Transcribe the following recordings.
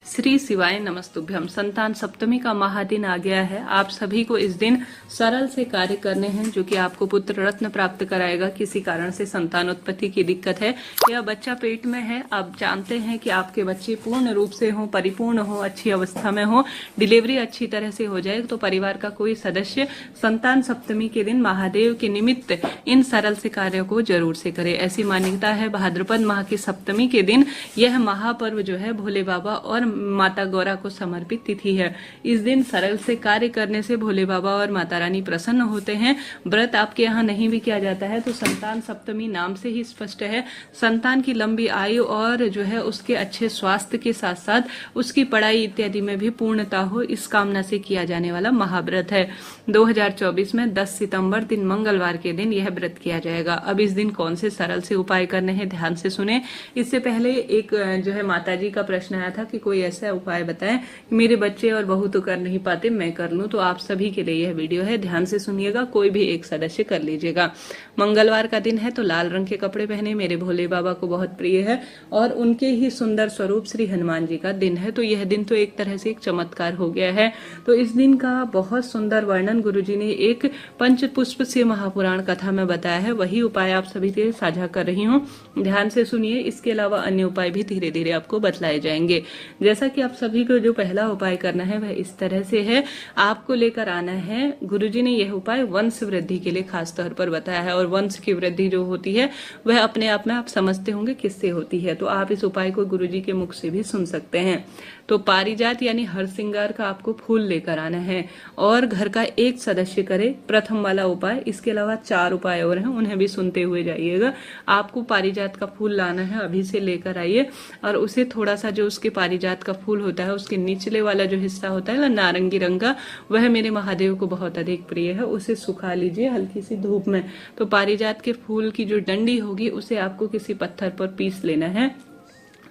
श्री शिवाय नमस्तुभ्यम। संतान सप्तमी का महादिन आ गया है। आप सभी को इस दिन सरल से कार्य करने हैं जो कि आपको पुत्र रत्न प्राप्त कराएगा। किसी कारण से संतान उत्पत्ति की दिक्कत है या बच्चा पेट में है, आप जानते हैं कि आपके बच्चे पूर्ण रूप से हो, परिपूर्ण हो, अच्छी अवस्था में हो, डिलीवरी अच्छी तरह से हो जाए, तो परिवार का कोई सदस्य संतान सप्तमी के दिन महादेव के निमित्त इन सरल से कार्यों को जरूर से करे। ऐसी मान्यता है। भाद्रपद माह की सप्तमी के दिन यह महापर्व जो है भोले बाबा और माता गौरा को समर्पित तिथि है। इस दिन सरल से कार्य करने से भोले बाबा और माता रानी प्रसन्न होते हैं। व्रत आपके यहाँ नहीं भी किया जाता है तो संतान सप्तमी नाम से ही स्पष्ट है। संतान की लंबी आयु और जो है उसके अच्छे स्वास्थ्य के साथ साथ उसकी पढ़ाई इत्यादि में भी पूर्णता हो, इस कामना से किया जाने वाला महाव्रत है। 2024 में 10 सितंबर दिन मंगलवार के दिन यह व्रत किया जाएगा। अब इस दिन कौन से सरल से उपाय करने हैं, ध्यान से सुने। इससे पहले एक जो है माताजी का प्रश्न आया था कि कोई ऐसा उपाय बताएं मेरे बच्चे और बहू तो कर नहीं पाते, मैं कर लूं। तो आप सभी के लिए यह वीडियो है, ध्यान से सुनिएगा। कोई भी एक सदस्य कर लीजिएगा। मंगलवार का दिन है तो लाल रंग के कपड़े पहने। मेरे भोले बाबा को बहुत प्रिय है और उनके ही सुंदर स्वरूप श्री हनुमान जी का दिन है। तो यह दिन तो एक तरह से एक चमत्कार हो गया है। तो इस दिन का बहुत सुंदर वर्णन गुरुजी ने एक पंचपुष्प से महापुराण कथा में बताया है। वही उपाय आप सभी से साझा कर रही हूँ, ध्यान से सुनिए। इसके अलावा अन्य उपाय भी धीरे धीरे आपको बतलाए जाएंगे। जैसा कि आप सभी को जो पहला उपाय करना है वह इस तरह से है। आपको लेकर आना है, गुरुजी ने यह उपाय वंश वृद्धि के लिए खास तौर पर बताया है। और वंश की वृद्धि जो होती है वह अपने आप में आप समझते होंगे किससे होती है। तो आप इस उपाय को गुरुजी के मुख से भी सुन सकते हैं। तो पारिजात यानी हरसिंगार का आपको फूल लेकर आना है और घर का एक सदस्य करे, प्रथम वाला उपाय। इसके अलावा 4 उपाय और हैं, उन्हें भी सुनते हुए जाइएगा। आपको पारिजात का फूल लाना है, अभी से लेकर आइए और उसे थोड़ा सा जो उसके पारिजात का फूल होता है उसके निचले वाला जो हिस्सा होता है ना नारंगी रंग का, वह मेरे महादेव को बहुत अधिक प्रिय है। उसे सुखा लीजिए हल्की सी धूप में। तो पारिजात के फूल की जो डंडी होगी उसे आपको किसी पत्थर पर पीस लेना है।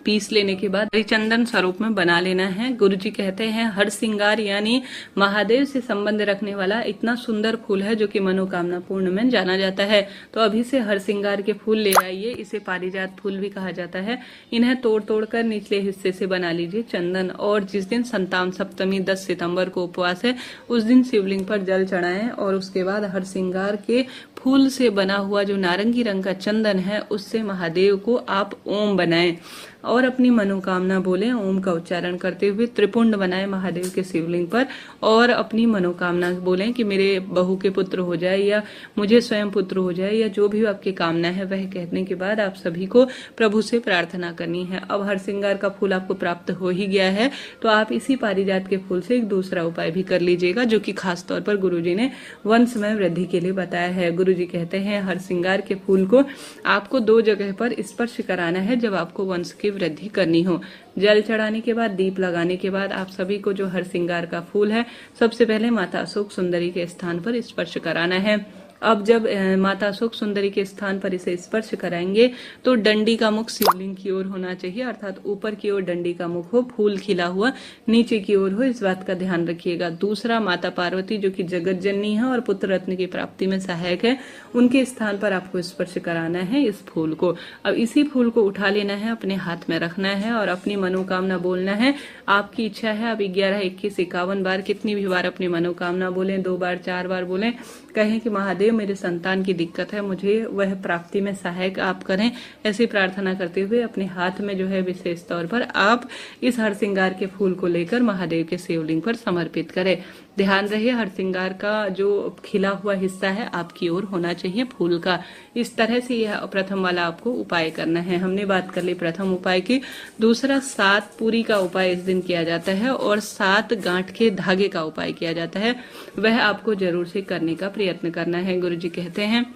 पीस लेने के बाद हरिचंदन स्वरूप में बना लेना है। गुरुजी कहते हैं हर सिंगार यानी महादेव से संबंध रखने वाला इतना सुंदर फूल है जो कि मनोकामना पूर्ण में जाना जाता है। तो अभी से हर सिंगार के फूल ले आइए। इसे पारिजात फूल भी कहा जाता है। इन्हें तोड़ तोड़ कर निचले हिस्से से बना लीजिए चंदन। और जिस दिन संतान सप्तमी 10 सितंबर को उपवास है उस दिन शिवलिंग पर जल चढ़ाएं और उसके बाद हर सिंगार के फूल से बना हुआ जो नारंगी रंग का चंदन है उससे महादेव को आप ओम बनाएं और अपनी मनोकामना बोलें। ओम का उच्चारण करते हुए त्रिपुंड बनाएं महादेव के शिवलिंग पर और अपनी मनोकामना बोलें कि मेरे बहू के पुत्र हो जाए या मुझे स्वयं पुत्र हो जाए या जो भी आपकी कामना है। वह कहने के बाद आप सभी को प्रभु से प्रार्थना करनी है। अब हर सिंगार का फूल आपको प्राप्त हो ही गया है तो आप इसी पारिजात के फूल से एक दूसरा उपाय भी कर लीजिएगा जो कि खास तौर पर गुरुजी ने वंश में वृद्धि के लिए बताया है। गुरुजी कहते हैं हर सिंगार के फूल को आपको 2 जगह पर स्पर्श कराना है जब आपको वंश की वृद्धि करनी हो। जल चढ़ाने के बाद, दीप लगाने के बाद आप सभी को जो हर सिंगार का फूल है सबसे पहले माता अशोक सुंदरी के स्थान पर स्पर्श कराना है। अब जब माता अशोक सुंदरी के स्थान पर इसे स्पर्श कराएंगे तो डंडी का मुख शिवलिंग की ओर होना चाहिए, अर्थात ऊपर की ओर डंडी का मुख हो, फूल खिला हुआ नीचे की ओर हो, इस बात का ध्यान रखिएगा। दूसरा, माता पार्वती जो कि जगत जननी है और पुत्र रत्न की प्राप्ति में सहायक है, उनके स्थान पर आपको स्पर्श कराना है इस फूल को। अब इसी फूल को उठा लेना है, अपने हाथ में रखना है और अपनी मनोकामना बोलना है। आपकी इच्छा है आप 11, 21, 51 बार कितनी भी बार अपनी मनोकामना बोलें, 2 बार 4 बार बोलें। कहें कि महादेव मेरे संतान की दिक्कत है, मुझे वह प्राप्ति में सहायक आप करें। ऐसी प्रार्थना करते हुए अपने हाथ में जो है विशेष तौर पर आप इस हर सिंगार के फूल को लेकर महादेव के शिवलिंग पर समर्पित करें। ध्यान रहे हर सिंगार का जो खिला हुआ हिस्सा है आपकी ओर होना चाहिए फूल का। इस तरह से यह प्रथम वाला आपको उपाय करना है। हमने बात कर ली प्रथम उपाय की। दूसरा, 7 पूरी का उपाय इस दिन किया जाता है और 7 गांठ के धागे का उपाय किया जाता है। वह आपको जरूर से करने का प्रयत्न करना है। गुरुजी कहते हैं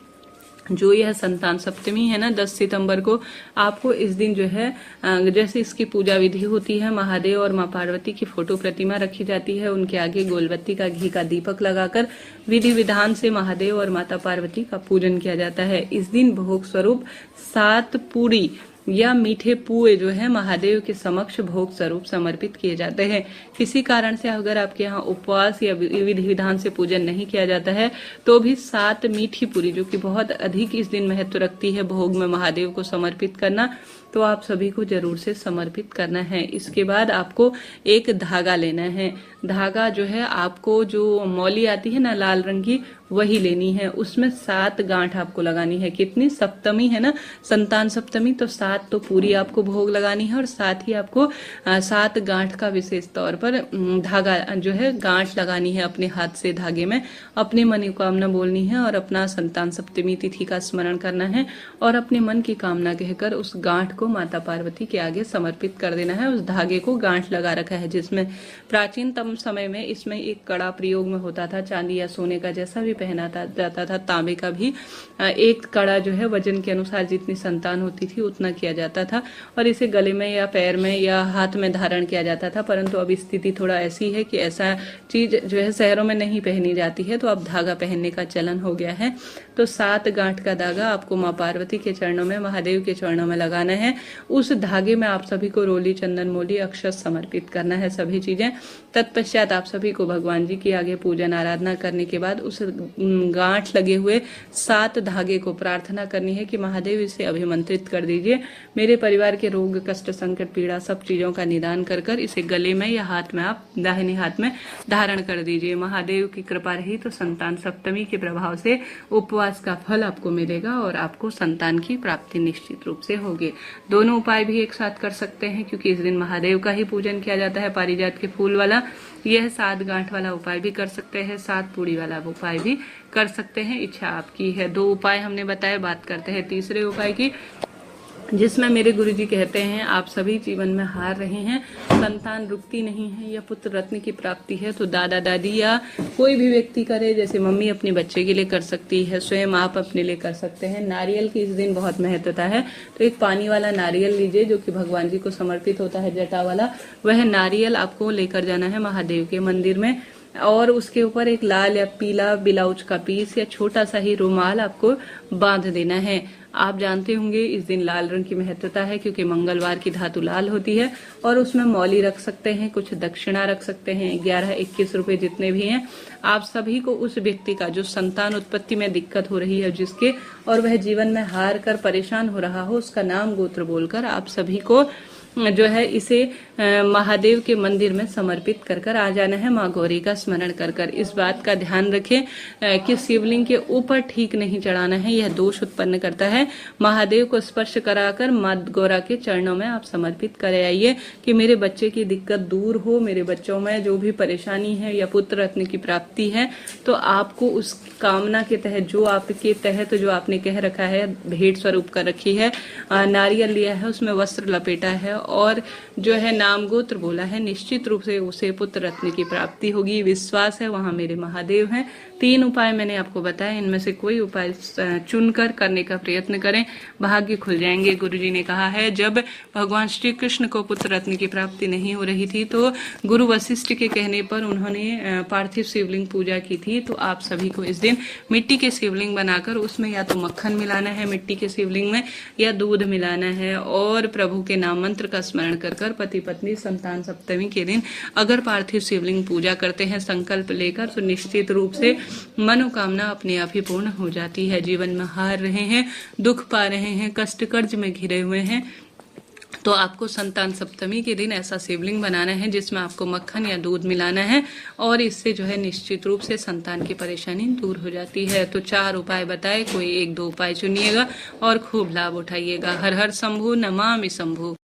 जो यह संतान सप्तमी है ना 10 सितंबर को, आपको इस दिन जो है जैसे इसकी पूजा विधि होती है, महादेव और मां पार्वती की फोटो प्रतिमा रखी जाती है, उनके आगे गोलबत्ती का घी का दीपक लगाकर विधि विधान से महादेव और माता पार्वती का पूजन किया जाता है। इस दिन भोग स्वरूप 7 पूरी या मीठे पुए जो है महादेव के समक्ष भोग स्वरूप समर्पित किए जाते हैं। किसी कारण से अगर आपके यहाँ उपवास या विधि विधान से पूजन नहीं किया जाता है तो भी 7 मीठी पूरी जो कि बहुत अधिक इस दिन महत्व रखती है भोग में महादेव को समर्पित करना, तो आप सभी को जरूर से समर्पित करना है। इसके बाद आपको एक धागा लेना है। धागा जो है आपको जो मौली आती है ना लाल रंग की, वही लेनी है। उसमें 7 गांठ आपको लगानी है। कितनी? सप्तमी है ना, संतान सप्तमी, तो 7 तो पूरी आपको भोग लगानी है और साथ ही आपको 7 गांठ का विशेष तौर पर धागा जो है गांठ लगानी है अपने हाथ से। धागे में अपनी मनोकामना बोलनी है और अपना संतान सप्तमी तिथि का स्मरण करना है और अपने मन की कामना कहकर उस गांठ को माता पार्वती के आगे समर्पित कर देना है। उस धागे को गांठ लगा रखा है, जिसमें प्राचीनतम समय में इसमें एक कड़ा प्रयोग में होता था, चांदी या सोने का जैसा भी पहना जाता था, तांबे का भी एक कड़ा जो है वजन के अनुसार जितनी संतान होती थी उतना किया जाता था और इसे गले में या पैर में या हाथ में धारण किया जाता था। परंतु अब स्थिति थोड़ा ऐसी है कि ऐसा चीज जो है शहरों में नहीं पहनी जाती है, तो अब धागा पहनने का चलन हो गया है। तो 7 गांठ का धागा आपको माँ पार्वती के चरणों में, महादेव के चरणों में लगाना है। उस धागे में आप सभी को रोली, चंदन, मोली, अक्षत समर्पित करना है, सभी चीजें। तत्पश्चात आप सभी को भगवान जी की आगे पूजन आराधना करने के बाद उस गांठ लगे हुए 7 धागे को प्रार्थना करनी है कि महादेव इसे अभिमंत्रित कर दीजिए, मेरे परिवार के रोग, कष्ट, संकट, पीड़ा सब चीजों का निदान कर कर इसे गले में या हाथ में, आप दाहिने हाथ में धारण कर दीजिए। महादेव की कृपा रही तो संतान सप्तमी के प्रभाव से उपवास का फल आपको मिलेगा और आपको संतान की प्राप्ति निश्चित रूप से होगी। दोनों उपाय भी एक साथ कर सकते हैं क्योंकि इस दिन महादेव का ही पूजन किया जाता है, पारिजात के फूल वाला। यह 7 गांठ वाला उपाय भी कर सकते हैं, 7 पूड़ी वाला उपाय भी कर सकते हैं, इच्छा आपकी है। 2 उपाय हमने बताए, बात करते हैं तीसरे उपाय की, जिसमें मेरे गुरुजी कहते हैं आप सभी जीवन में हार रहे हैं, संतान रुकती नहीं है या पुत्र रत्न की प्राप्ति है, तो दादा दादी या कोई भी व्यक्ति करे, जैसे मम्मी अपने बच्चे के लिए कर सकती है, स्वयं आप अपने लिए कर सकते हैं। नारियल की इस दिन बहुत महत्वता है, तो एक पानी वाला नारियल लीजिए जो कि भगवान जी को समर्पित होता है, जटा वाला। वह नारियल आपको लेकर जाना है महादेव के मंदिर में और उसके ऊपर एक लाल या पीला ब्लाउज का पीस या छोटा सा ही रुमाल आपको बांध देना है। आप जानते होंगे इस दिन लाल रंग की महत्वता है क्योंकि मंगलवार की धातु लाल होती है और उसमें मौली रख सकते हैं, कुछ दक्षिणा रख सकते हैं, 11-21 रुपए जितने भी हैं। आप सभी को उस व्यक्ति का जो संतान उत्पत्ति में दिक्कत हो रही है जिसके, और वह जीवन में हार कर परेशान हो रहा हो, उसका नाम गोत्र बोलकर आप सभी को जो है इसे महादेव के मंदिर में समर्पित कर कर आ जाना है, माँ गौरी का स्मरण कर कर। इस बात का ध्यान रखें कि शिवलिंग के ऊपर ठीक नहीं चढ़ाना है, यह दोष उत्पन्न करता है। महादेव को स्पर्श कराकर माँ गौरा के चरणों में आप समर्पित कर आइए कि मेरे बच्चे की दिक्कत दूर हो, मेरे बच्चों में जो भी परेशानी है या पुत्र रत्न की प्राप्ति है, तो आपको उस कामना के तहत जो आपके तहत जो आपने कह रखा है, भेंट स्वरूप कर रखी है, नारियल लिया है, उसमें वस्त्र लपेटा है और जो है नाम गोत्र बोला है, निश्चित रूप से उसे पुत्र रत्न की प्राप्ति होगी। विश्वास है वहां मेरे महादेव हैं। 3 उपाय मैंने आपको बताया, इनमें से कोई उपाय चुनकर करने का प्रयत्न करें, भाग्य खुल जाएंगे। गुरुजी ने कहा है जब भगवान श्री कृष्ण को पुत्र रत्न की प्राप्ति नहीं हो रही थी तो गुरु वशिष्ठ के कहने पर उन्होंने पार्थिव शिवलिंग पूजा की थी। तो आप सभी को इस दिन मिट्टी के शिवलिंग बनाकर उसमें या तो मक्खन मिलाना है मिट्टी के शिवलिंग में या दूध मिलाना है और प्रभु के नाम मंत्र का स्मरण कर कर पति पत्नी संतान सप्तमी के दिन अगर पार्थिव शिवलिंग पूजा करते हैं संकल्प लेकर, तो निश्चित रूप से मनोकामना अपने आप ही पूर्ण हो जाती है। जीवन में हार रहे हैं, दुख पा रहे हैं, कष्ट कर्ज में घिरे हुए हैं, तो आपको संतान सप्तमी के दिन ऐसा शिवलिंग बनाना है जिसमें आपको मक्खन या दूध मिलाना है और इससे जो है निश्चित रूप से संतान की परेशानी दूर हो जाती है। तो 4 उपाय बताए, कोई 1-2 उपाय चुनिएगा और खूब लाभ उठाइएगा। हर हर शंभु, नमामि शंभु।